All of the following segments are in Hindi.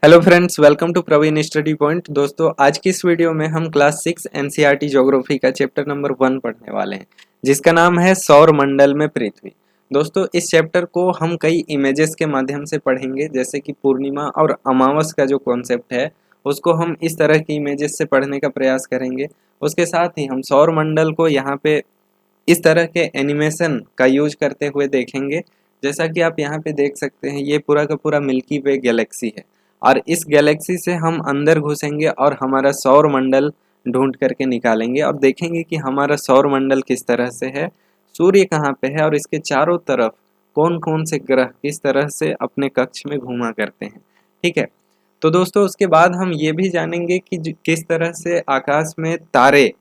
Hello friends, welcome to Praveen study point. दोस्तों, आज की इस वीडियो में हम क्लास 6 एनसीईआरटी ज्योग्राफी का चैप्टर नंबर 1 पढ़ने वाले हैं, जिसका नाम है सौर मंडल में पृथ्वी। दोस्तों, इस चैप्टर को हम कई इमेजेस के माध्यम से पढ़ेंगे, जैसे कि पूर्णिमा और अमावस का जो कॉन्सेप्ट है उसको हम इस तरह की इमेजेस से पढ़ने का प्रयास करेंगे। उसके साथ ही हम सौर मंडल को यहाँ पे इस तरह के एनिमेशन का यूज करते हुए देखेंगे। जैसा कि आप यहाँ पे देख सकते हैं, ये पूरा का पूरा मिल्की वे गैलेक्सी है और इस गैलेक्सी से हम अंदर घुसेंगे और हमारा सौर मंडल ढूंढ करके निकालेंगे और देखेंगे कि हमारा सौर मंडल किस तरह से है, सूर्य कहाँ पे है और इसके चारों तरफ कौन कौन से ग्रह किस तरह से अपने कक्ष में घूमा करते हैं। ठीक है, तो दोस्तों उसके बाद हम ये भी जानेंगे कि किस तरह से आकाश में तारे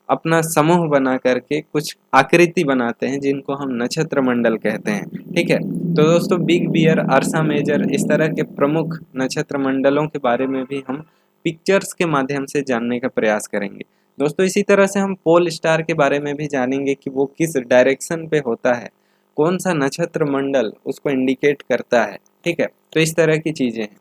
अपना समूह बना करके कुछ आकृति बनाते हैं, जिनको हम नक्षत्र मंडल कहते हैं। ठीक है, तो दोस्तों बिग बियर, अर्सा मेजर, इस तरह के प्रमुख नक्षत्र मंडलों के बारे में भी हम पिक्चर्स के माध्यम से जानने का प्रयास करेंगे। दोस्तों, इसी तरह से हम पोल स्टार के बारे में भी जानेंगे कि वो किस डायरेक्शन पे होता है, कौन सा नक्षत्र मंडल उसको इंडिकेट करता है। ठीक है, तो इस तरह की चीजें हैं।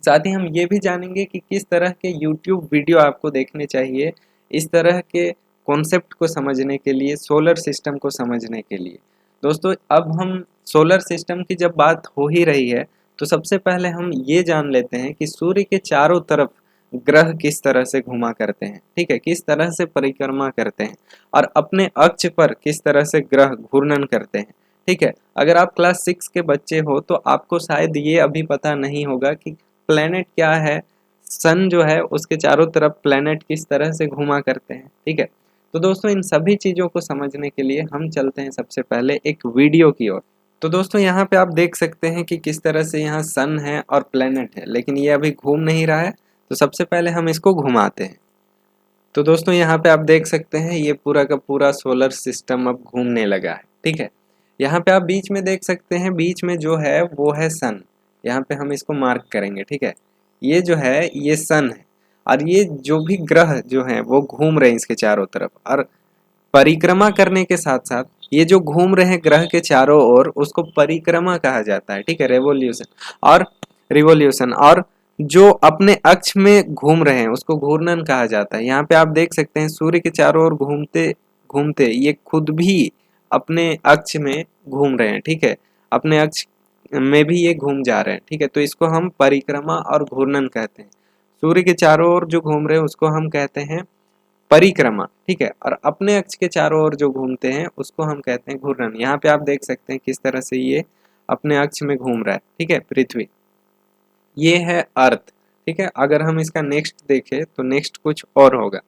साथ ही हम ये भी जानेंगे कि किस तरह के यूट्यूब वीडियो आपको देखने चाहिए इस तरह के कॉन्सेप्ट को समझने के लिए, सोलर सिस्टम को समझने के लिए। दोस्तों, अब हम सोलर सिस्टम की जब बात हो ही रही है तो सबसे पहले हम ये जान लेते हैं कि सूर्य के चारों तरफ ग्रह किस तरह से घुमा करते हैं। ठीक है, किस तरह से परिक्रमा करते हैं और अपने अक्ष पर किस तरह से ग्रह घूर्णन करते हैं। ठीक है, अगर आप क्लास 6 के बच्चे हो तो आपको शायद ये अभी पता नहीं होगा कि प्लेनेट क्या है, सन जो है उसके चारों तरफ प्लेनेट किस तरह से घुमा करते हैं। ठीक है, तो दोस्तों इन सभी चीज़ों को समझने के लिए हम चलते हैं सबसे पहले एक वीडियो की ओर। तो दोस्तों यहाँ पे आप देख सकते हैं कि किस तरह से यहाँ सन है और प्लेनेट है, लेकिन ये अभी घूम नहीं रहा है। तो सबसे पहले हम इसको घुमाते हैं। तो दोस्तों यहाँ पे आप देख सकते हैं ये पूरा का पूरा सोलर सिस्टम अब घूमने लगा है। ठीक है, यहाँ पे आप बीच में देख सकते हैं, बीच में जो है वो है सन। यहाँ पे हम इसको मार्क करेंगे। ठीक है, ये जो है ये सन है और ये जो भी ग्रह जो हैं वो घूम रहे हैं इसके चारों तरफ, और परिक्रमा करने के साथ साथ ये जो घूम रहे हैं ग्रह के चारों ओर उसको परिक्रमा कहा जाता है। ठीक है, रिवोल्यूशन और जो अपने अक्ष में घूम रहे हैं उसको घूर्णन कहा जाता है। यहाँ पे आप देख सकते हैं सूर्य के चारों ओर घूमते घूमते ये खुद भी अपने अक्ष में घूम रहे हैं। ठीक है, अपने अक्ष में भी ये घूम जा रहे हैं। ठीक है, तो इसको हम परिक्रमा और घूर्णन कहते हैं। सूर्य के चारों ओर जो घूम रहे हैं उसको हम कहते हैं परिक्रमा। ठीक है, और अपने अक्ष के चारों ओर जो घूमते हैं उसको हम कहते हैं घूर्णन। यहाँ पे आप देख सकते हैं किस तरह से ये अपने अक्ष में घूम रहा है। ठीक है, पृथ्वी ये है अर्थ। ठीक है, अगर हम इसका नेक्स्ट देखें तो नेक्स्ट कुछ और होगा।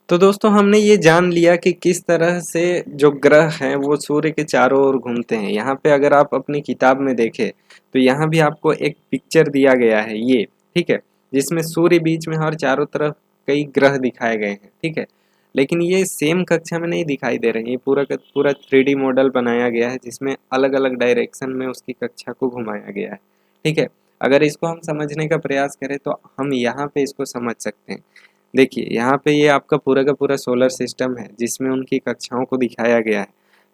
तो दोस्तों हमने ये जान लिया कि किस तरह से जो ग्रह हैं वो सूर्य के चारों ओर घूमते हैं। यहाँ पे अगर आप अपनी किताब में देखें तो यहाँ भी आपको एक पिक्चर दिया गया है ये। ठीक है, जिसमें सूर्य बीच में और चारों तरफ कई ग्रह दिखाए गए हैं। ठीक है, लेकिन ये सेम कक्षा में नहीं दिखाई दे रहे हैं, ये पूरा का पूरा 3D मॉडल बनाया गया है जिसमें अलग अलग डायरेक्शन में उसकी कक्षा को घुमाया गया है। ठीक है, अगर इसको हम समझने का प्रयास करें तो हम यहाँ पे इसको समझ सकते हैं। देखिए यहाँ पे ये आपका पूरा का पूरा सोलर सिस्टम है जिसमें उनकी कक्षाओं को दिखाया गया है।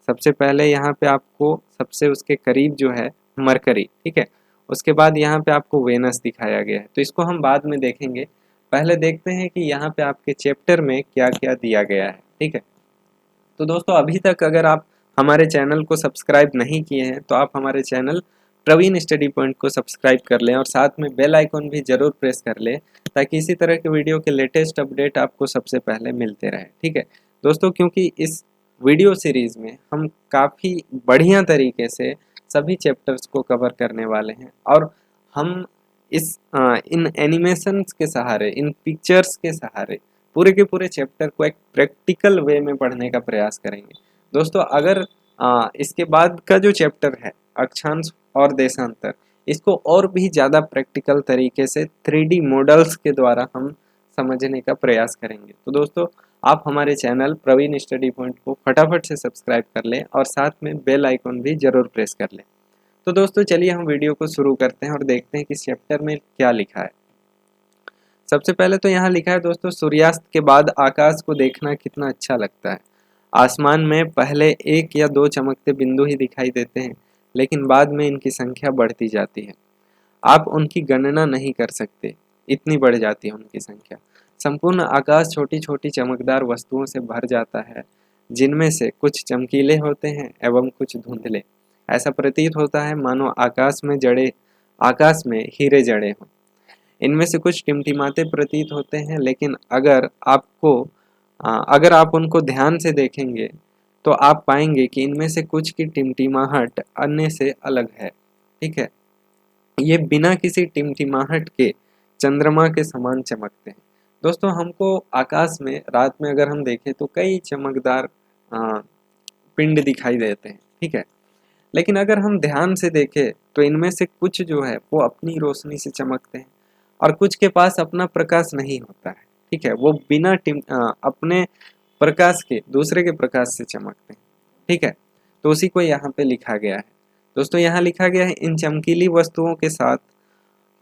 सबसे पहले यहाँ पे आपको सबसे उसके करीब जो है मरकरी। ठीक है, उसके बाद यहाँ पे आपको वेनस दिखाया गया है, तो इसको हम बाद में देखेंगे। पहले देखते हैं कि यहाँ पे आपके चैप्टर में क्या क्या दिया गया है। ठीक है, तो दोस्तों अभी तक अगर आप हमारे चैनल को सब्सक्राइब नहीं किए हैं तो आप हमारे चैनल प्रवीण स्टडी पॉइंट को सब्सक्राइब कर लें और साथ में बेल आइकॉन भी जरूर प्रेस कर लें, ताकि इसी तरह के वीडियो के लेटेस्ट अपडेट आपको सबसे पहले मिलते रहे। ठीक है दोस्तों, क्योंकि इस वीडियो सीरीज में हम काफ़ी बढ़िया तरीके से सभी चैप्टर्स को कवर करने वाले हैं और हम इन एनिमेशंस के सहारे, इन पिक्चर्स के सहारे पूरे के पूरे चैप्टर को एक प्रैक्टिकल वे में पढ़ने का प्रयास करेंगे। दोस्तों अगर इसके बाद का जो चैप्टर है अक्षांश और देशांतर, इसको और भी ज़्यादा प्रैक्टिकल तरीके से 3D मॉडल्स के द्वारा हम समझने का प्रयास करेंगे। तो दोस्तों आप हमारे चैनल प्रवीण स्टडी पॉइंट को फटाफट से सब्सक्राइब कर लें और साथ में बेल आइकॉन भी ज़रूर प्रेस कर लें। तो दोस्तों चलिए हम वीडियो को शुरू करते हैं और देखते हैं कि इस चैप्टर में क्या लिखा है। सबसे पहले तो यहाँ लिखा है दोस्तों, सूर्यास्त के बाद आकाश को देखना कितना अच्छा लगता है। आसमान में पहले एक या दो चमकते बिंदु ही दिखाई देते हैं, लेकिन बाद में इनकी संख्या बढ़ती जाती है। आप उनकी गणना नहीं कर सकते, इतनी बढ़ जाती है उनकी संख्या। संपूर्ण आकाश छोटी छोटी चमकदार वस्तुओं से भर जाता है, जिनमें से कुछ चमकीले होते हैं एवं कुछ धुंधले। ऐसा प्रतीत होता है मानो आकाश में हीरे जड़े हों। इनमें से कुछ टिमटिमाते प्रतीत होते हैं, लेकिन अगर आप उनको ध्यान से देखेंगे तो आप पाएंगे कि इनमें से कुछ की टिमटिमाहट अन्य से अलग है। ठीक है, ये बिना किसी टिमटिमाहट के चंद्रमा के समान चमकते हैं। दोस्तों, हमको आकाश में रात में अगर हम देखें तो कई चमकदार पिंड दिखाई देते हैं। ठीक है, लेकिन अगर हम ध्यान से देखें तो इनमें से कुछ जो है वो अपनी रोशनी से चमकते हैं और कुछ के पास अपना प्रकाश नहीं होता है। ठीक है, वो बिना अपने प्रकाश के दूसरे के प्रकाश से चमकते हैं। ठीक है, तो उसी को यहाँ पे लिखा गया है। दोस्तों, यहाँ लिखा गया है, इन चमकीली वस्तुओं के साथ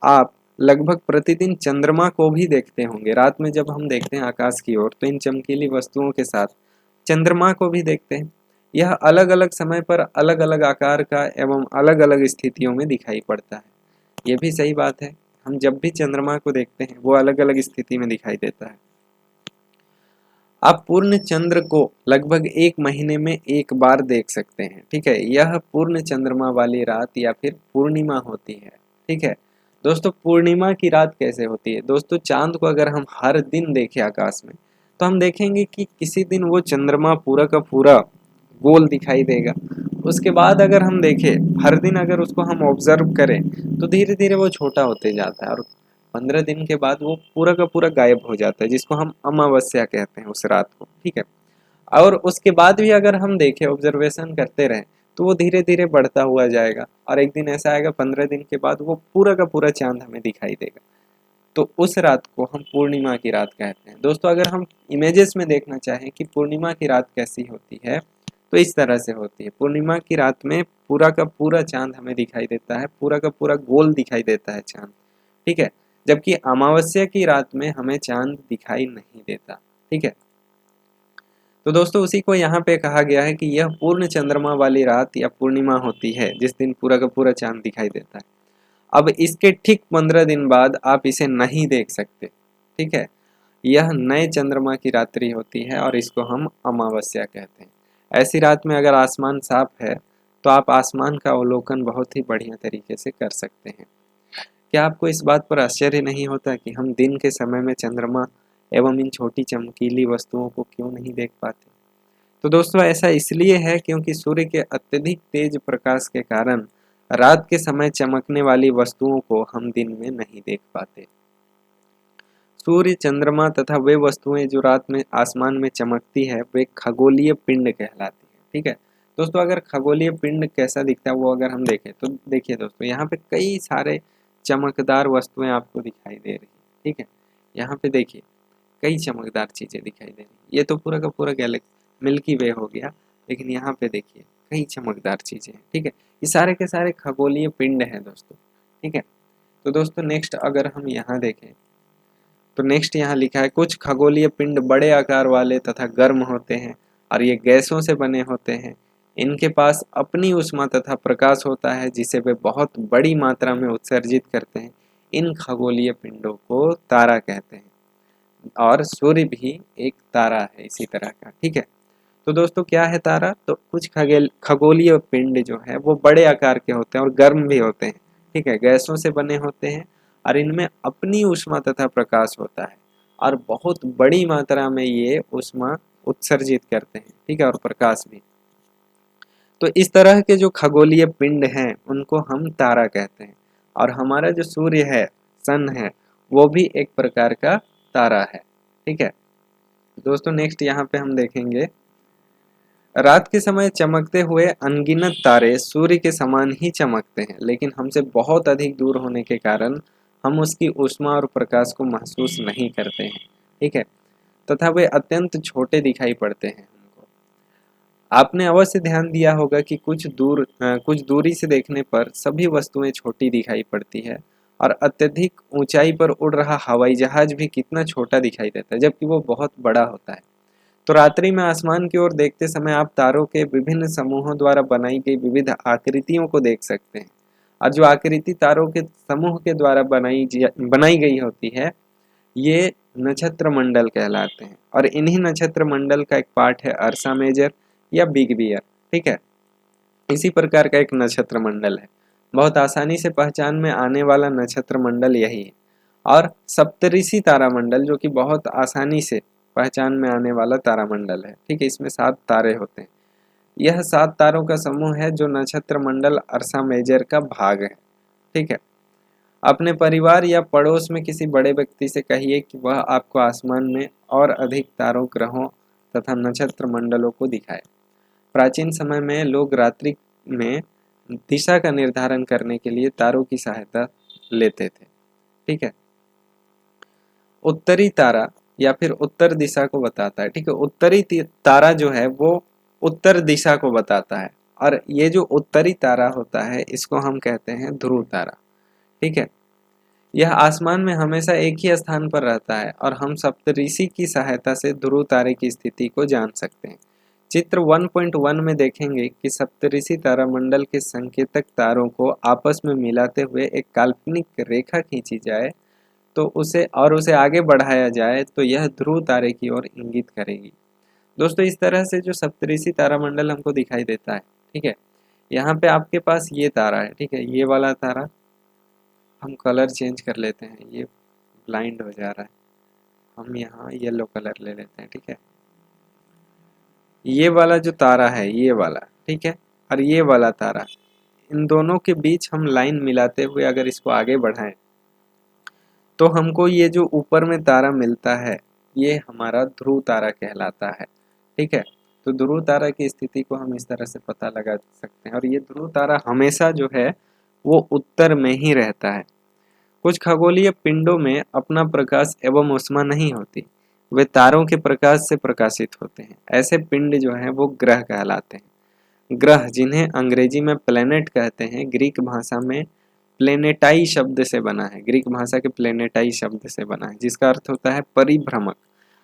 आप लगभग प्रतिदिन चंद्रमा को भी देखते होंगे। रात में जब हम देखते हैं आकाश की ओर तो इन चमकीली वस्तुओं के साथ चंद्रमा को भी देखते हैं। यह अलग अलग समय पर अलग अलग आकार का एवं अलग अलग स्थितियों में दिखाई पड़ता है। ये भी सही बात है, हम जब भी चंद्रमा को देखते हैं वो अलग अलग स्थिति में दिखाई देता है। आप पूर्ण चंद्र को लगभग 1 महीने में एक बार देख सकते हैं। ठीक है, यह पूर्ण चंद्रमा वाली रात या फिर पूर्णिमा होती है। ठीक है दोस्तों, पूर्णिमा की रात कैसे होती है? दोस्तों, चांद को अगर हम हर दिन देखें आकाश में तो हम देखेंगे कि किसी दिन वो चंद्रमा पूरा का पूरा गोल दिखाई देगा। उसके बाद अगर हम देखें हर दिन, अगर उसको हम ऑब्जर्व करें तो धीरे धीरे वो छोटा होते जाता है और 15 दिन के बाद वो पूरा का पूरा गायब हो जाता है, जिसको हम अमावस्या कहते हैं उस रात को। ठीक है, और उसके बाद भी अगर हम देखें, ऑब्जर्वेशन करते रहें तो वो धीरे धीरे बढ़ता हुआ जाएगा और एक दिन ऐसा आएगा 15 दिन के बाद वो पूरा का पूरा चांद हमें दिखाई देगा। तो उस रात को हम पूर्णिमा की रात कहते हैं। दोस्तों, अगर हम इमेजेस में देखना चाहें कि पूर्णिमा की रात कैसी होती है तो इस तरह से होती है। पूर्णिमा की रात में पूरा का पूरा चांद हमें दिखाई देता है, पूरा का पूरा गोल दिखाई देता है चांद। ठीक है, जबकि अमावस्या की रात में हमें चांद दिखाई नहीं देता। ठीक है, तो दोस्तों उसी को यहाँ पे कहा गया है कि यह पूर्ण चंद्रमा वाली रात या पूर्णिमा होती है, जिस दिन पूरा का पूरा चांद दिखाई देता है। अब इसके ठीक 15 दिन बाद आप इसे नहीं देख सकते। ठीक है, यह नए चंद्रमा की रात्रि होती है और इसको हम अमावस्या कहते हैं। ऐसी रात में अगर आसमान साफ है तो आप आसमान का अवलोकन बहुत ही बढ़िया तरीके से कर सकते हैं। क्या आपको इस बात पर आश्चर्य नहीं होता कि हम दिन के समय में चंद्रमा एवं इन छोटी चमकीली वस्तुओं को क्यों नहीं देख पाते? तो दोस्तों, ऐसा इसलिए है क्योंकि सूर्य के अत्यधिक तेज प्रकाश के कारण रात के समय चमकने वाली वस्तुओं को हम दिन में नहीं देख पाते। सूर्य, चंद्रमा तथा वे वस्तुएं जो रात में आसमान में चमकती है वे खगोलीय पिंड कहलाती है। ठीक है दोस्तों, अगर खगोलीय पिंड कैसा दिखता है वो अगर हम देखें तो देखिए दोस्तों, यहाँ पे कई सारे चमकदार वस्तुएं आपको दिखाई दे रही। ठीक है, यहाँ पे देखिए कई चमकदार चीजें दिखाई दे रही। ये तो पूरा का पूरा गैलेक्सी मिल्की वे हो गया, लेकिन यहाँ पे देखिए कई चमकदार चीजें हैं। ठीक है, ये सारे के सारे खगोलीय पिंड हैं दोस्तों। ठीक है, तो दोस्तों नेक्स्ट अगर हम यहाँ देखें तो नेक्स्ट यहाँ लिखा है, कुछ खगोलीय पिंड बड़े आकार वाले तथा गर्म होते हैं और ये गैसों से बने होते हैं। इनके पास अपनी ऊष्मा तथा प्रकाश होता है जिसे वे बहुत बड़ी मात्रा में उत्सर्जित करते हैं। इन खगोलीय पिंडों को तारा कहते हैं और सूर्य भी एक तारा है इसी तरह का। ठीक है, तो दोस्तों क्या है तारा? तो कुछ खगोलीय पिंड जो है वो बड़े आकार के होते हैं और गर्म भी होते हैं। ठीक है, गैसों से बने होते हैं और इनमें अपनी ऊष्मा तथा प्रकाश होता है और बहुत बड़ी मात्रा में ये ऊष्मा उत्सर्जित करते हैं। ठीक है, और प्रकाश भी। तो इस तरह के जो खगोलीय पिंड हैं उनको हम तारा कहते हैं और हमारा जो सूर्य है, सन है, वो भी एक प्रकार का तारा है। ठीक है दोस्तों, नेक्स्ट यहाँ पे हम देखेंगे, रात के समय चमकते हुए अनगिनत तारे सूर्य के समान ही चमकते हैं, लेकिन हमसे बहुत अधिक दूर होने के कारण हम उसकी ऊष्मा और प्रकाश को महसूस नहीं करते हैं। ठीक है, तथा वे अत्यंत छोटे दिखाई पड़ते हैं हमको। आपने अवश्य ध्यान दिया होगा कि कुछ दूरी से देखने पर सभी वस्तुएं छोटी दिखाई पड़ती है और अत्यधिक ऊंचाई पर उड़ रहा हवाई जहाज भी कितना छोटा दिखाई देता है, जबकि वो बहुत बड़ा होता है। तो रात्रि में आसमान की ओर देखते समय आप तारों के विभिन्न समूहों द्वारा बनाई गई विविध आकृतियों को देख सकते हैं। और जो आकृति तारों के समूह के द्वारा बनाई गई होती है ये नक्षत्र मंडल कहलाते हैं। और इन्हीं नक्षत्र मंडल का एक पार्ट है अर्सा मेजर या बिग बियर। ठीक है, इसी प्रकार का एक नक्षत्र मंडल है। बहुत आसानी से पहचान में आने वाला नक्षत्र मंडल यही है। और सप्तऋषि तारामंडल जो कि बहुत आसानी से पहचान में आने वाला तारामंडल है। ठीक है, इसमें 7 तारे होते हैं। यह 7 तारों का समूह है जो नक्षत्र मंडल अर्सा मेजर का भाग है। ठीक है, अपने परिवार या पड़ोस में किसी बड़े व्यक्ति से कहिए कि वह आपको आसमान में और अधिक तारों, ग्रहों तथा नक्षत्र मंडलों को दिखाए। प्राचीन समय में लोग रात्रि में दिशा का निर्धारण करने के लिए तारों की सहायता लेते थे। ठीक है, उत्तरी तारा या फिर उत्तर दिशा को बताता है। ठीक है, उत्तरी तारा जो है वो उत्तर दिशा को बताता है और ये जो उत्तरी तारा होता है इसको हम कहते हैं ध्रुव तारा। ठीक है, यह आसमान में हमेशा एक ही स्थान पर रहता है और हम सप्तऋषि की सहायता से ध्रुव तारे की स्थिति को जान सकते हैं। चित्र 1.1 में देखेंगे कि सप्तऋषि तारामंडल के संकेतक तारों को आपस में मिलाते हुए एक काल्पनिक रेखा खींची जाए तो उसे आगे बढ़ाया जाए तो यह ध्रुव तारे की ओर इंगित करेगी। दोस्तों, इस तरह से जो सप्तऋषि तारामंडल हमको दिखाई देता है। ठीक है, यहाँ पे आपके पास ये तारा है। ठीक है, ये वाला तारा, हम कलर चेंज कर लेते हैं, ये ब्लाइंड हो जा रहा है, हम यहाँ येलो कलर ले लेते हैं। ठीक है, ये वाला जो तारा है ये वाला, ठीक है, और ये वाला तारा, इन दोनों के बीच हम लाइन मिलाते हुए अगर इसको आगे बढ़ाएं तो हमको ये जो ऊपर में तारा मिलता है ये हमारा ध्रुव तारा कहलाता है। ठीक है, तो ध्रुव तारा की स्थिति को हम इस तरह से पता लगा सकते हैं। और ये ध्रुव तारा हमेशा जो है वो उत्तर में ही रहता है। कुछ खगोलीय पिंडों में अपना प्रकाश एवं ऊष्मा नहीं होती, वे तारों के प्रकाश से प्रकाशित होते हैं। ऐसे पिंड जो हैं वो ग्रह कहलाते हैं। ग्रह, जिन्हें अंग्रेजी में प्लेनेट कहते हैं, ग्रीक भाषा में प्लेनेटाई शब्द से बना है। ग्रीक भाषा के प्लेनेटाई शब्द से बना है, जिसका अर्थ होता है परिभ्रमक,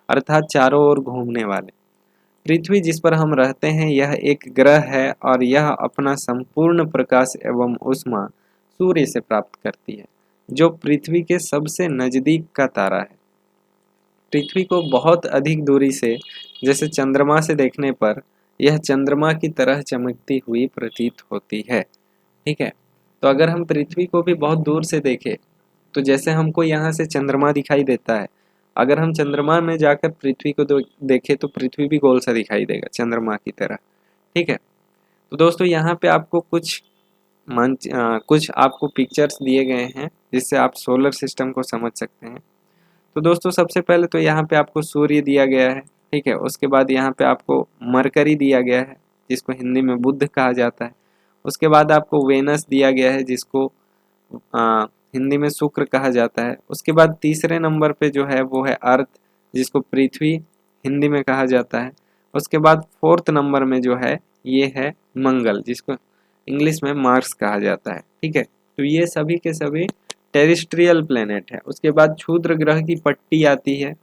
अर्थात चारों ओर घूमने वाले। पृथ्वी जिस पर हम रहते हैं यह एक ग्रह है और यह अपना संपूर्ण प्रकाश एवं ऊष्मा सूर्य से प्राप्त करती है, जो पृथ्वी के सबसे नजदीक का तारा है। पृथ्वी को बहुत अधिक दूरी से, जैसे चंद्रमा से देखने पर यह चंद्रमा की तरह चमकती हुई प्रतीत होती है। ठीक है, तो अगर हम पृथ्वी को भी बहुत दूर से देखें तो जैसे हमको यहाँ से चंद्रमा दिखाई देता है, अगर हम चंद्रमा में जाकर पृथ्वी को देखें तो पृथ्वी भी गोल सा दिखाई देगा चंद्रमा की तरह। ठीक है, तो दोस्तों यहाँ पे आपको कुछ आपको पिक्चर्स दिए गए हैं जिससे आप सोलर सिस्टम को समझ सकते हैं। तो दोस्तों सबसे पहले तो यहाँ पे आपको सूर्य दिया गया है। ठीक है, उसके बाद यहाँ पे आपको मरकरी दिया गया है जिसको हिंदी में बुध कहा जाता है। उसके बाद आपको वेनस दिया गया है जिसको हिंदी में शुक्र कहा जाता है। उसके बाद तीसरे नंबर पे जो है वो है अर्थ, जिसको पृथ्वी हिंदी में कहा जाता है। उसके बाद 4th नंबर में जो है ये है मंगल, जिसको इंग्लिश में मार्स कहा जाता है। ठीक है, तो ये सभी के सभी टेरेस्ट्रियल प्लेनेट है। उसके बाद क्षुद्र ग्रह की पट्टी आती है।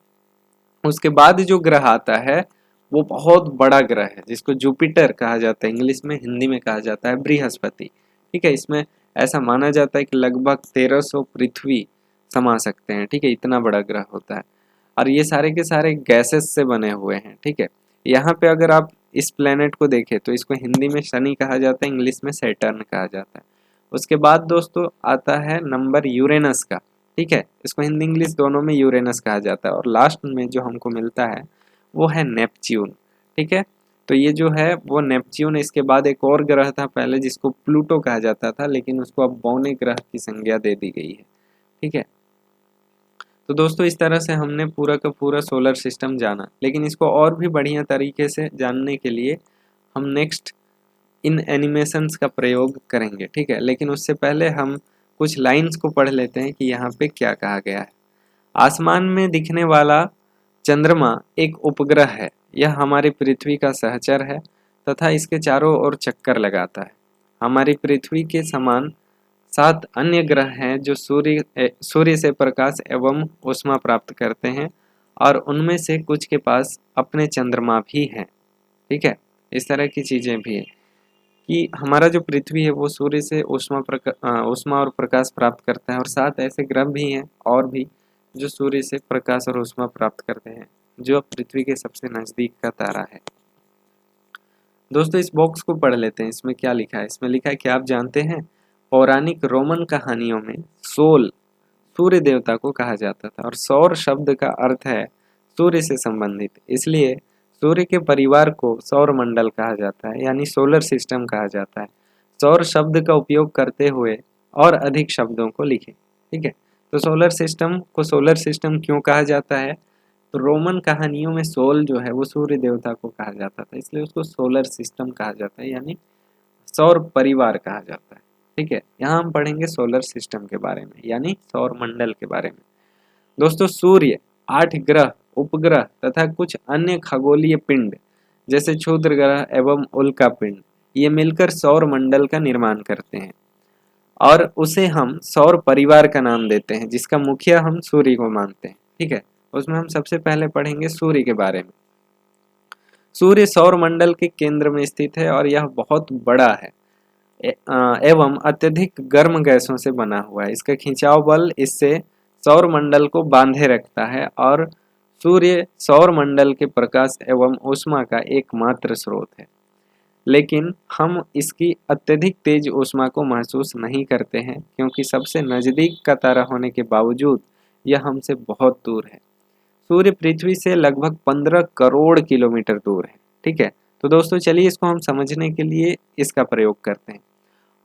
उसके बाद जो ग्रह आता है वो बहुत बड़ा ग्रह है जिसको जुपिटर कहा जाता है, इंग्लिश में, हिंदी में कहा जाता है बृहस्पति। ठीक है, इसमें ऐसा माना जाता है कि लगभग 1300 पृथ्वी समा सकते हैं। ठीक है, इतना बड़ा ग्रह होता है और ये सारे के सारे गैसेस से बने हुए हैं। ठीक है, यहाँ पे अगर आप इस प्लेनेट को देखें तो इसको हिंदी में शनि कहा जाता है, इंग्लिश में सैटर्न कहा जाता है। उसके बाद दोस्तों आता है नंबर यूरेनस का। ठीक है, इसको हिंदी इंग्लिश दोनों में यूरेनस कहा जाता है। और लास्ट में जो हमको मिलता है वो है नेपच्यून। ठीक है, तो ये जो है वो नेपच्यून, इसके बाद एक और ग्रह था पहले जिसको प्लूटो कहा जाता था, लेकिन उसको अब बौने ग्रह की संज्ञा दे दी गई है। ठीक है, तो दोस्तों इस तरह से हमने पूरा का पूरा सोलर सिस्टम जाना, लेकिन इसको और भी बढ़िया तरीके से जानने के लिए हम नेक्स्ट इन एनिमेशंस का प्रयोग करेंगे। ठीक है, लेकिन उससे पहले हम कुछ लाइंस को पढ़ लेते हैं कि यहाँ पे क्या कहा गया है। आसमान में दिखने वाला चंद्रमा एक उपग्रह है। यह हमारी पृथ्वी का सहचर है तथा इसके चारों ओर चक्कर लगाता है। हमारी पृथ्वी के समान 7 अन्य ग्रह हैं जो सूर्य से प्रकाश एवं ऊष्मा प्राप्त करते हैं और उनमें से कुछ के पास अपने चंद्रमा भी हैं। ठीक है, इस तरह की चीजें भी हैं कि हमारा जो पृथ्वी है वो सूर्य से ऊष्मा और प्रकाश प्राप्त करता है, और 7 ऐसे ग्रह भी हैं और भी जो सूर्य से प्रकाश और ऊष्मा प्राप्त करते हैं, जो पृथ्वी के सबसे नजदीक का तारा है। दोस्तों इस बॉक्स को पढ़ लेते हैं, इसमें क्या लिखा है। इसमें लिखा है कि आप जानते हैं पौराणिक रोमन कहानियों में सोल सूर्य देवता को कहा जाता था, और सौर शब्द का अर्थ है सूर्य से संबंधित, इसलिए सूर्य के परिवार को सौर मंडल कहा जाता है, यानी सोलर सिस्टम कहा जाता है। सौर शब्द का उपयोग करते हुए और अधिक शब्दों को लिखें। ठीक है, तो सोलर सिस्टम को सोलर सिस्टम क्यों कहा जाता है, तो रोमन कहानियों में सोल जो है वो सूर्य देवता को कहा जाता था, इसलिए उसको सोलर सिस्टम कहा जाता है, यानी सौर परिवार कहा जाता है। ठीक है, यहाँ हम पढ़ेंगे सोलर सिस्टम के बारे में, यानी सौर मंडल के बारे में। दोस्तों सूर्य, 8 ग्रह, उपग्रह तथा कुछ अन्य खगोलीय पिंड जैसे क्षुद्र ग्रह एवं उल्का पिंड, ये मिलकर सौर मंडल का निर्माण करते हैं, और उसे हम सौर परिवार का नाम देते हैं, जिसका मुखिया हम सूर्य को मानते हैं। ठीक है, उसमें हम सबसे पहले पढ़ेंगे सूर्य के बारे में। सूर्य सौर मंडल के केंद्र में स्थित है और यह बहुत बड़ा है एवं अत्यधिक गर्म गैसों से बना हुआ है। इसका खिंचाव बल इससे सौर मंडल को बांधे रखता है, और सूर्य सौर मंडल के प्रकाश एवं ऊष्मा का एकमात्र स्रोत है, लेकिन हम इसकी अत्यधिक तेज ऊष्मा को महसूस नहीं करते हैं, क्योंकि सबसे नजदीक का तारा होने के बावजूद यह हमसे बहुत दूर है। सूर्य पृथ्वी से लगभग 15 करोड़ किलोमीटर दूर है। ठीक है, तो दोस्तों चलिए इसको हम समझने के लिए इसका प्रयोग करते हैं,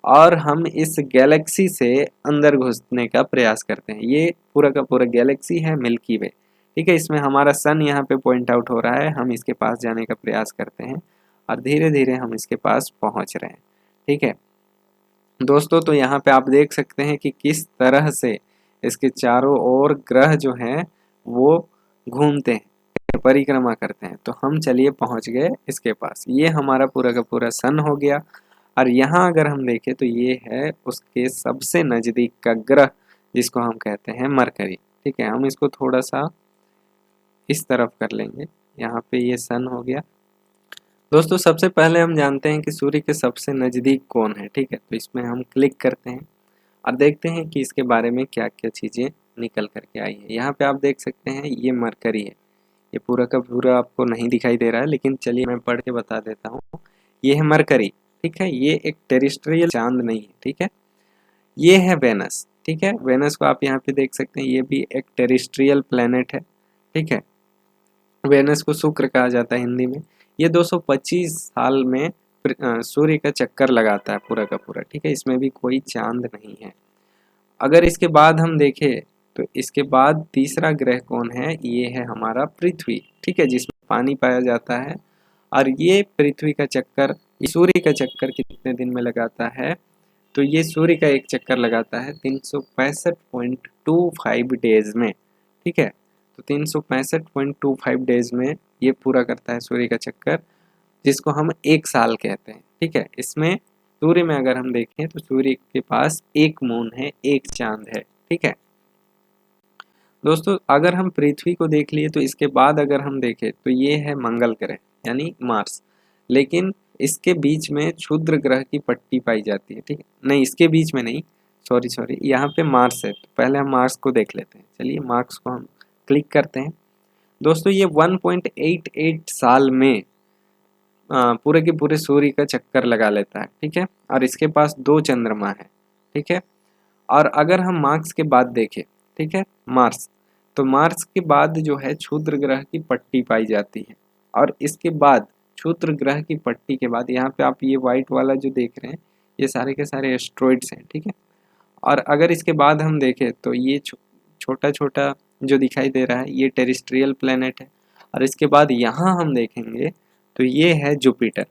और हम इस गैलेक्सी से अंदर घुसने का प्रयास करते हैं। ये पूरा का पूरा गैलेक्सी है मिल्की वे। ठीक है, इसमें हमारा सन यहाँ पे पॉइंट आउट हो रहा है, हम इसके पास जाने का प्रयास करते हैं और धीरे धीरे हम इसके पास पहुँच रहे हैं। ठीक है दोस्तों, तो यहाँ पे आप देख सकते हैं कि किस तरह से इसके चारों ओर ग्रह जो हैं वो घूमते हैं, परिक्रमा करते हैं। तो हम चलिए पहुँच गए इसके पास। ये हमारा पूरा का पूरा सन हो गया, और यहाँ अगर हम देखें तो ये है उसके सबसे नज़दीक का ग्रह, जिसको हम कहते हैं मरकरी। ठीक है, हम इसको थोड़ा सा इस तरफ कर लेंगे। यहाँ पे ये सन हो गया। दोस्तों सबसे पहले हम जानते हैं कि सूर्य के सबसे नज़दीक कौन है। ठीक है, तो इसमें हम क्लिक करते हैं और देखते हैं कि इसके बारे में क्या क्या चीज़ें निकल करके आई है। यहाँ पे आप देख सकते हैं ये मरकरी है। ये पूरा का पूरा आपको नहीं दिखाई दे रहा है, लेकिन चलिए मैं पढ़ के बता देता हूँ। ये है मरकरी। ठीक है, ये एक टेरेस्ट्रियल चांद नहीं है। ठीक है, ये है वेनस। ठीक है, वेनस को आप यहाँ पे देख सकते हैं, ये भी एक टेरेस्ट्रियल प्लेनेट है। ठीक है, वेनस को शुक्र कहा जाता है हिंदी में। ये 225 साल में सूर्य का चक्कर लगाता है पूरा का पूरा। ठीक है, इसमें भी कोई चांद नहीं है। अगर इसके बाद हम देखें तो इसके बाद तीसरा ग्रह कौन है, ये है हमारा पृथ्वी। ठीक है, जिसमें पानी पाया जाता है, और ये पृथ्वी का चक्कर, सूर्य का चक्कर कितने दिन में लगाता है, तो ये सूर्य का एक चक्कर लगाता है 365.25 डेज में। ठीक है, तो 365.25 डेज में ये पूरा करता है सूर्य का चक्कर, जिसको हम एक साल कहते हैं। ठीक है, इसमें सूर्य में अगर हम देखें तो सूर्य के पास एक मून है, एक चांद है। ठीक है दोस्तों, अगर हम पृथ्वी को देख लिए तो इसके बाद अगर हम देखें तो ये है मंगल ग्रह यानी मार्स, लेकिन इसके बीच में क्षुद्र ग्रह की पट्टी पाई जाती है। ठीक है, नहीं इसके बीच में नहीं, सॉरी यहाँ पे मार्स है। तो पहले हम मार्स को देख लेते हैं। चलिए मार्स को हम क्लिक करते हैं। दोस्तों ये 1.88 साल में पूरे के पूरे सूर्य का चक्कर लगा लेता है। ठीक है, और इसके पास 2 चंद्रमा है। ठीक है, और अगर हम मार्स के बाद देखें, ठीक है मार्स, तो मार्स के बाद जो है क्षुद्र ग्रह की पट्टी पाई जाती है, और इसके बाद क्षुद्र ग्रह की पट्टी के बाद यहाँ पे आप ये व्हाइट वाला जो देख रहे हैं ये सारे के सारे एस्ट्रॉइड्स हैं। ठीक है, और अगर इसके बाद हम देखें तो ये छोटा छोटा जो दिखाई दे रहा है ये टेरेस्ट्रियल प्लेनेट है, और इसके बाद यहाँ हम देखेंगे तो ये है जुपिटर।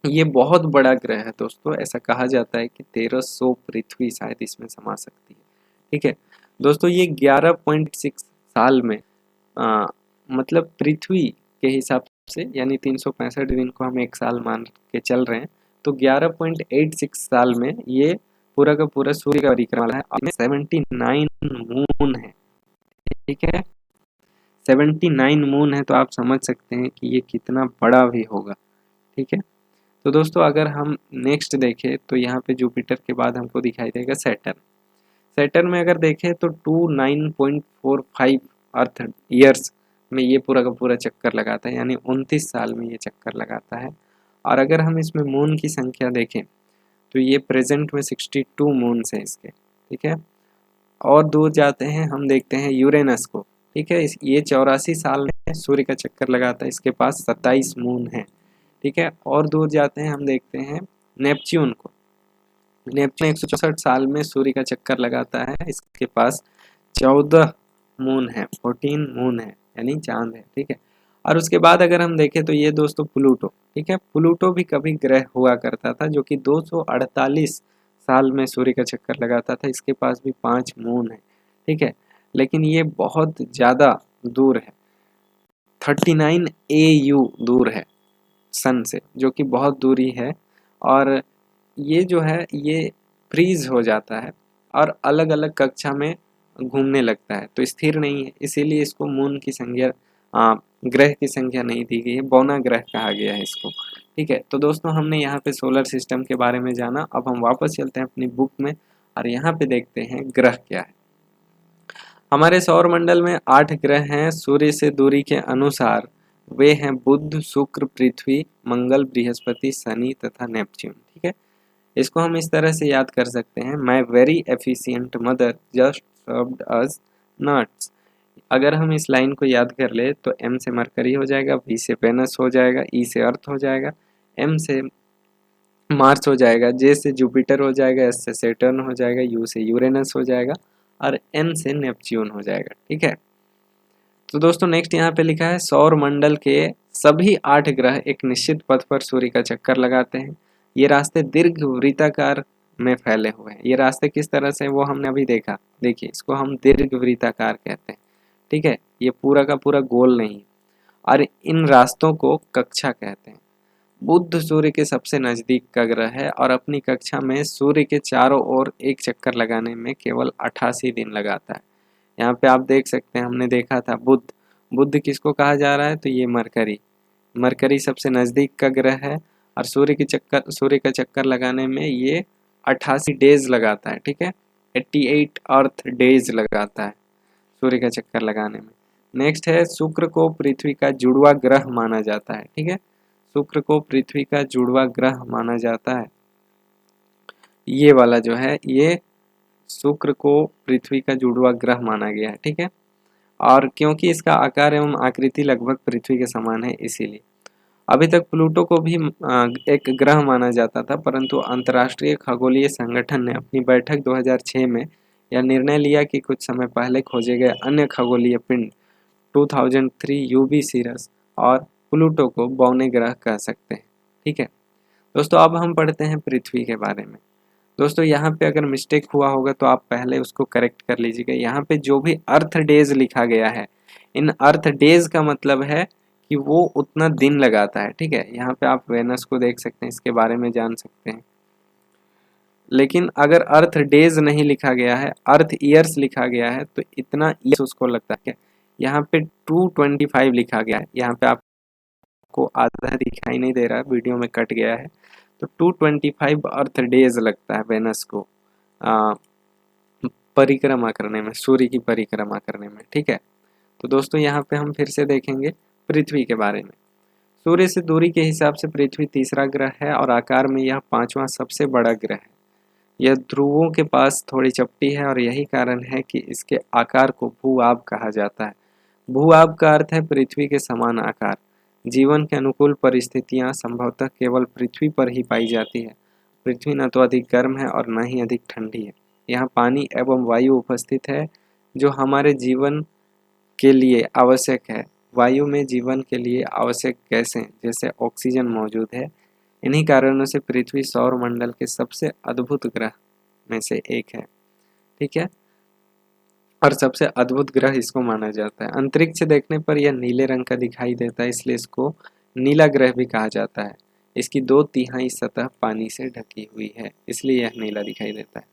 ये बहुत बड़ा ग्रह है दोस्तों, ऐसा कहा जाता है कि 1300 पृथ्वी शायद इसमें समा सकती है। ठीक है दोस्तों, ये 11.6 साल में मतलब पृथ्वी के हिसाब से, यानी 365 दिन को हम एक साल मान के चल रहे हैं, तो 11.86 साल में ये पूरा का पूरा सूर्य का परिक्रमा है। 79 मून है। ठीक है, 79 मून है, तो आप समझ सकते हैं कि ये कितना बड़ा भी होगा। ठीक है, तो दोस्तों अगर हम नेक्स्ट देखें तो यहाँ पे जुपिटर के बाद हमको दिखाई देगा सैटर्न। सैटर्न में अगर देखें तो 29.45 अर्थ ईयर्स में ये पूरा का पूरा चक्कर लगाता है, यानी 29 साल में ये चक्कर लगाता है। और अगर हम इसमें मून की संख्या देखें तो ये प्रेजेंट में 62 मून्स हैं इसके, ठीक है। और दूर जाते हैं हम देखते हैं यूरेनस को, ठीक है। ये 84 साल में सूर्य का चक्कर लगाता है, इसके पास 27 मून है, ठीक है। और दूर जाते हैं हम देखते हैं नेपच्यून को। नेपच्यून 164 साल में सूर्य का चक्कर लगाता है, इसके पास 14 मून है, 14 मून है, यानी चांद है, ठीक है। और उसके बाद अगर हम देखें तो ये दोस्तों प्लूटो, ठीक है। प्लूटो भी कभी ग्रह हुआ करता था जो कि 248 साल में सूर्य का चक्कर लगाता था, इसके पास भी 5 मून है, ठीक है। लेकिन ये बहुत ज़्यादा दूर है, 39 AU दूर है सन से, जो कि बहुत दूरी है। और ये जो है ये फ्रीज हो जाता है और अलग अलग कक्षा में घूमने लगता है, तो स्थिर नहीं है, इसीलिए इसको मून की संज्ञा ग्रह की संख्या नहीं दी गई है, बौना ग्रह कहा गया है इसको, ठीक है। तो दोस्तों हमने यहाँ पे सोलर सिस्टम के बारे में जाना। अब हम वापस चलते हैं अपनी बुक में और यहाँ पे देखते हैं ग्रह क्या है। हमारे सौर मंडल में 8 ग्रह हैं सूर्य से दूरी के अनुसार। वे हैं बुध, शुक्र, पृथ्वी, मंगल, बृहस्पति, शनि तथा नेपच्यून, ठीक है। इसको हम इस तरह से याद कर सकते हैं, my very efficient mother just served us nuts. अगर हम इस लाइन को याद कर ले तो एम से मरकरी हो जाएगा, वी से वेनस हो जाएगा, ई से अर्थ हो जाएगा, एम से मार्स हो जाएगा, जे से जुपिटर हो जाएगा, एस से सैटर्न हो जाएगा, यू से यूरेनस हो जाएगा और एन से नेपच्यून हो जाएगा, ठीक है। तो दोस्तों नेक्स्ट यहाँ पे लिखा है सौर मंडल के सभी 8 ग्रह एक निश्चित पथ पर सूर्य का चक्कर लगाते हैं। ये रास्ते दीर्घ वृत्ताकार में फैले हुए हैं। ये रास्ते किस तरह से वो हमने अभी देखा, देखिए इसको हम दीर्घ वृत्ताकार कहते हैं, ठीक है। ये पूरा का पूरा गोल नहीं, और इन रास्तों को कक्षा कहते हैं। बुध सूर्य के सबसे नजदीक का ग्रह है और अपनी कक्षा में सूर्य के चारों ओर एक चक्कर लगाने में केवल 88 दिन लगाता है। यहाँ पे आप देख सकते हैं, हमने देखा था बुध, बुध किसको कहा जा रहा है, तो ये मरकरी, मरकरी सबसे नजदीक का ग्रह है और सूर्य का चक्कर लगाने में ये 88 डेज लगाता है, ठीक है। 88 अर्थ डेज लगाता है सूर्य का चक्कर लगाने में। नेक्स्ट है शुक्र को पृथ्वी का जुड़वा ग्रह माना जाता है, ठीक है। शुक्र को पृथ्वी का जुड़वा ग्रह माना जाता है। ये वाला जो है ये शुक्र को पृथ्वी का जुड़वा ग्रह माना गया है, ठीक है। और क्योंकि इसका आकार एवं आकृति लगभग पृथ्वी के समान है इसीलिए। अभी तक प्लूटो को भी एक ग्रह माना जाता था, परंतु अंतर्राष्ट्रीय खगोलीय संगठन ने अपनी बैठक 2006 में यह निर्णय लिया कि कुछ समय पहले खोजे गए अन्य खगोलीय पिंड 2003 यूवी सीरस और प्लूटो को बौने ग्रह कह सकते हैं, ठीक है। दोस्तों अब हम पढ़ते हैं पृथ्वी के बारे में। दोस्तों यहाँ पे अगर मिस्टेक हुआ होगा तो आप पहले उसको करेक्ट कर लीजिएगा। यहाँ पे जो भी अर्थ डेज लिखा गया है, इन अर्थ डेज का मतलब है कि वो उतना दिन लगाता है, ठीक है। यहाँ पे आप वेनस को देख सकते हैं, इसके बारे में जान सकते हैं। लेकिन अगर अर्थ डेज नहीं लिखा गया है, अर्थ ईयर्स लिखा गया है, तो इतना ईयर्स उसको लगता है। यहाँ पे 225 लिखा गया है, यहाँ पे आपको आधा दिखाई नहीं दे रहा है, वीडियो में कट गया है। तो 225 अर्थ डेज लगता है वेनस को परिक्रमा करने में, सूर्य की परिक्रमा करने में, ठीक है। तो दोस्तों यहाँ पे हम फिर से देखेंगे पृथ्वी के बारे में। सूर्य से दूरी के हिसाब से पृथ्वी तीसरा ग्रह है और आकार में यह 5वां सबसे बड़ा ग्रह है। यह ध्रुवों के पास थोड़ी चपटी है और यही कारण है कि इसके आकार को भू-आब कहा जाता है। भू-आब का अर्थ है पृथ्वी के समान आकार। जीवन के अनुकूल परिस्थितियां संभवतः केवल पृथ्वी पर ही पाई जाती है। पृथ्वी न तो अधिक गर्म है और न ही अधिक ठंडी है। यहाँ पानी एवं वायु उपस्थित है जो हमारे जीवन के लिए आवश्यक है। वायु में जीवन के लिए आवश्यक गैसें जैसे ऑक्सीजन मौजूद है। इन्हीं कारणों से पृथ्वी सौर मंडल के सबसे अद्भुत ग्रह में से एक है, ठीक है। और सबसे अद्भुत ग्रह इसको माना जाता है। अंतरिक्ष से देखने पर यह नीले रंग का दिखाई देता है, इसलिए इसको नीला ग्रह भी कहा जाता है। इसकी 2/3 सतह पानी से ढकी हुई है, इसलिए यह नीला दिखाई देता है।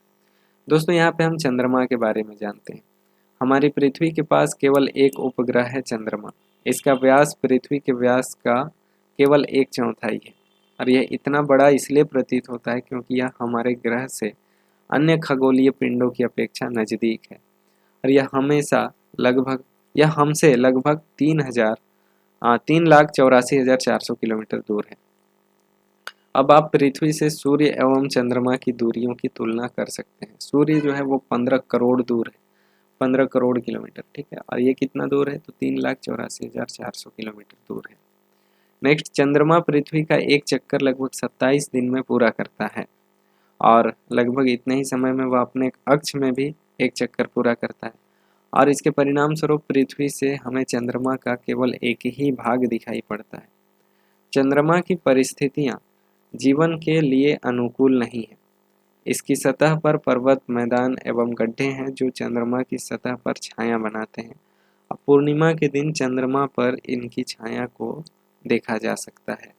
दोस्तों यहाँ पे हम चंद्रमा के बारे में जानते हैं। हमारी पृथ्वी के पास केवल एक उपग्रह है चंद्रमा। इसका व्यास पृथ्वी के व्यास का केवल 1/4 है। और यह इतना बड़ा इसलिए प्रतीत होता है क्योंकि यह हमारे ग्रह से अन्य खगोलीय पिंडों की अपेक्षा नजदीक है और यह हमसे लगभग 3,84,400 किलोमीटर दूर है। अब आप पृथ्वी से सूर्य एवं चंद्रमा की दूरियों की तुलना कर सकते हैं। सूर्य जो है वो 15 करोड़ दूर है, 15 करोड़ किलोमीटर, ठीक है, और ये कितना दूर है तो 3,84,400 किलोमीटर दूर है। नेक्स्ट, चंद्रमा पृथ्वी का एक चक्कर लगभग 27 दिन में पूरा करता है और लगभग इतने ही समय में वह अपने अक्ष में भी एक चक्कर पूरा करता है और इसके परिणाम स्वरूप पृथ्वी से हमें चंद्रमा का केवल एक ही भाग दिखाई पड़ता है। चंद्रमा की परिस्थितियां जीवन के लिए अनुकूल नहीं है। इसकी सतह पर पर्वत, मैदान एवं गड्ढे हैं जो चंद्रमा की सतह पर छाया बनाते हैं। अब पूर्णिमा के दिन चंद्रमा पर इनकी छाया को देखा जा सकता है।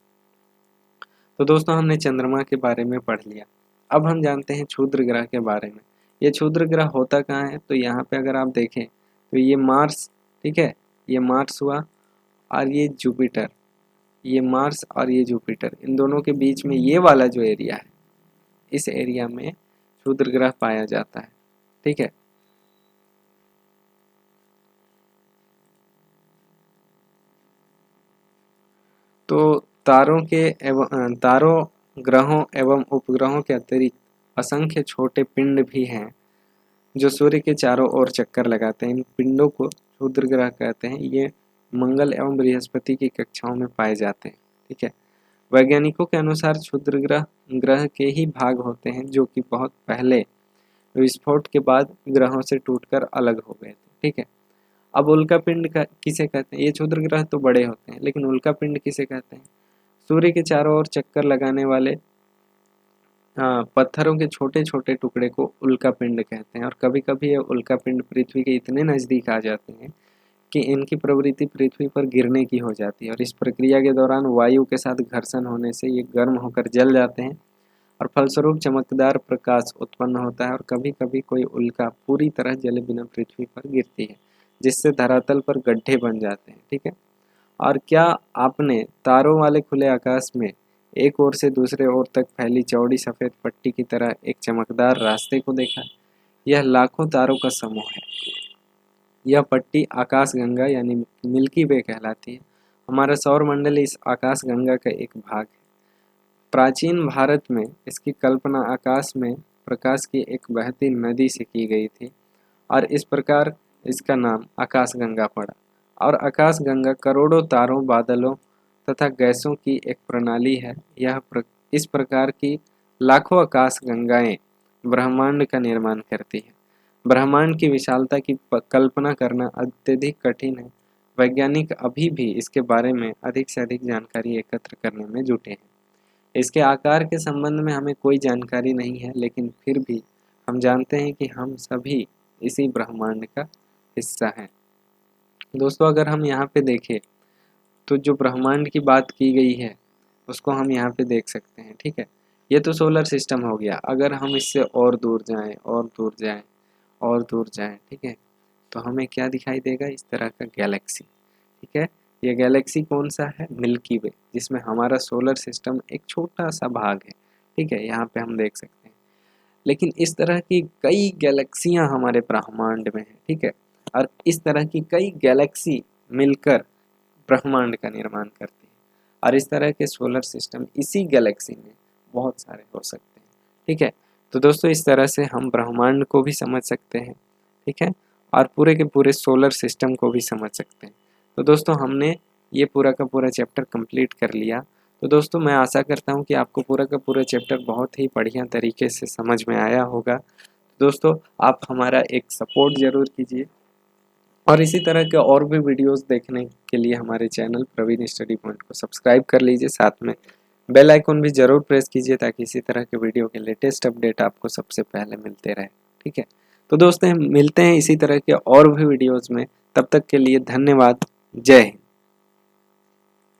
तो दोस्तों, हमने चंद्रमा के बारे में पढ़ लिया। अब हम जानते हैं क्षुद्र ग्रह के बारे में। ये क्षुद्र ग्रह होता कहाँ है तो यहाँ पे अगर आप देखें तो ये मार्स, ठीक है, ये मार्स हुआ और ये जुपिटर, ये मार्स और ये जुपिटर, इन दोनों के बीच में ये वाला जो एरिया है, इस एरिया में क्षुद्र ग्रह पाया जाता है, ठीक है। तो तारों, ग्रहों एवं उपग्रहों के अतिरिक्त असंख्य छोटे पिंड भी हैं जो सूर्य के चारों ओर चक्कर लगाते हैं। इन पिंडों को क्षुद्र ग्रह कहते हैं। ये मंगल एवं बृहस्पति की कक्षाओं में पाए जाते हैं, ठीक है। वैज्ञानिकों के अनुसार क्षुद्र ग्रह के ही भाग होते हैं जो कि बहुत पहले विस्फोट के बाद ग्रहों से टूटकर अलग हो गए थे, ठीक है। अब उल्का पिंड किसे कहते हैं? ये क्षुद्र ग्रह तो बड़े होते हैं, लेकिन उल्का पिंड किसे कहते हैं? सूर्य के चारों ओर चक्कर लगाने वाले पत्थरों के छोटे छोटे टुकड़े को उल्का पिंड कहते हैं और कभी कभी ये उल्का पिंड पृथ्वी के इतने नज़दीक आ जाते हैं कि इनकी प्रवृत्ति पृथ्वी पर गिरने की हो जाती है और इस प्रक्रिया के दौरान वायु के साथ घर्षण होने से ये गर्म होकर जल जाते हैं और फलस्वरूप चमकदार प्रकाश उत्पन्न होता है और कभी कभी कोई उल्का पूरी तरह जले बिना पृथ्वी पर गिरती है जिससे धरातल पर गड्ढे बन जाते हैं, ठीक है। और क्या आपने तारों वाले खुले आकाश में एक ओर से दूसरे ओर तक फैली चौड़ी सफ़ेद पट्टी की तरह एक चमकदार रास्ते को देखा? यह लाखों तारों का समूह है। यह पट्टी आकाशगंगा यानी मिल्की वे कहलाती है। हमारा सौर मंडल इस आकाशगंगा का एक भाग है। प्राचीन भारत में इसकी कल्पना आकाश में प्रकाश की एक बहती नदी से की गई थी और इस प्रकार इसका नाम आकाशगंगा पड़ा। और आकाशगंगा करोड़ों तारों, बादलों तथा गैसों की एक प्रणाली है। इस प्रकार की लाखों आकाशगंगाएं ब्रह्मांड का निर्माण करती है। ब्रह्मांड की विशालता की कल्पना करना अत्यधिक कठिन है। वैज्ञानिक अभी भी इसके बारे में अधिक से अधिक जानकारी एकत्र करने में जुटे हैं। इसके आकार के संबंध में हमें कोई जानकारी नहीं है, लेकिन फिर भी हम जानते हैं कि हम सभी इसी ब्रह्मांड का हिस्सा हैं। दोस्तों, अगर हम यहाँ पे देखें तो जो ब्रह्मांड की बात की गई है उसको हम यहाँ पे देख सकते हैं, ठीक है। ये तो सोलर सिस्टम हो गया। अगर हम इससे और दूर जाएं और दूर जाएं और दूर जाएं, ठीक है, तो हमें क्या दिखाई देगा? इस तरह का गैलेक्सी, ठीक है। ये गैलेक्सी कौन सा है? मिल्की वे, जिसमें हमारा सोलर सिस्टम एक छोटा सा भाग है, ठीक है, यहाँ पे हम देख सकते हैं। लेकिन इस तरह की कई गैलेक्सियाँ हमारे ब्रह्मांड में हैं, ठीक है, और इस तरह की कई गैलेक्सी मिलकर ब्रह्मांड का निर्माण करती है और इस तरह के सोलर सिस्टम इसी गैलेक्सी में बहुत सारे हो सकते हैं, ठीक है। तो दोस्तों, इस तरह से हम ब्रह्मांड को भी समझ सकते हैं, ठीक है, और पूरे के पूरे सोलर सिस्टम को भी समझ सकते हैं। तो दोस्तों, हमने ये पूरा का पूरा चैप्टर कंप्लीट कर लिया। तो दोस्तों, मैं आशा करता हूँ कि आपको पूरा का पूरा चैप्टर बहुत ही बढ़िया तरीके से समझ में आया होगा। दोस्तों, आप हमारा एक सपोर्ट ज़रूर कीजिए और इसी तरह के और भी वीडियोस देखने के लिए हमारे चैनल प्रवीण स्टडी पॉइंट को सब्सक्राइब कर लीजिए। साथ में बेल आइकन भी ज़रूर प्रेस कीजिए ताकि इसी तरह के वीडियो के लेटेस्ट अपडेट आपको सबसे पहले मिलते रहे, ठीक है। तो दोस्तों, मिलते हैं इसी तरह के और भी वीडियोज़ में। तब तक के लिए धन्यवाद। जय हिंद।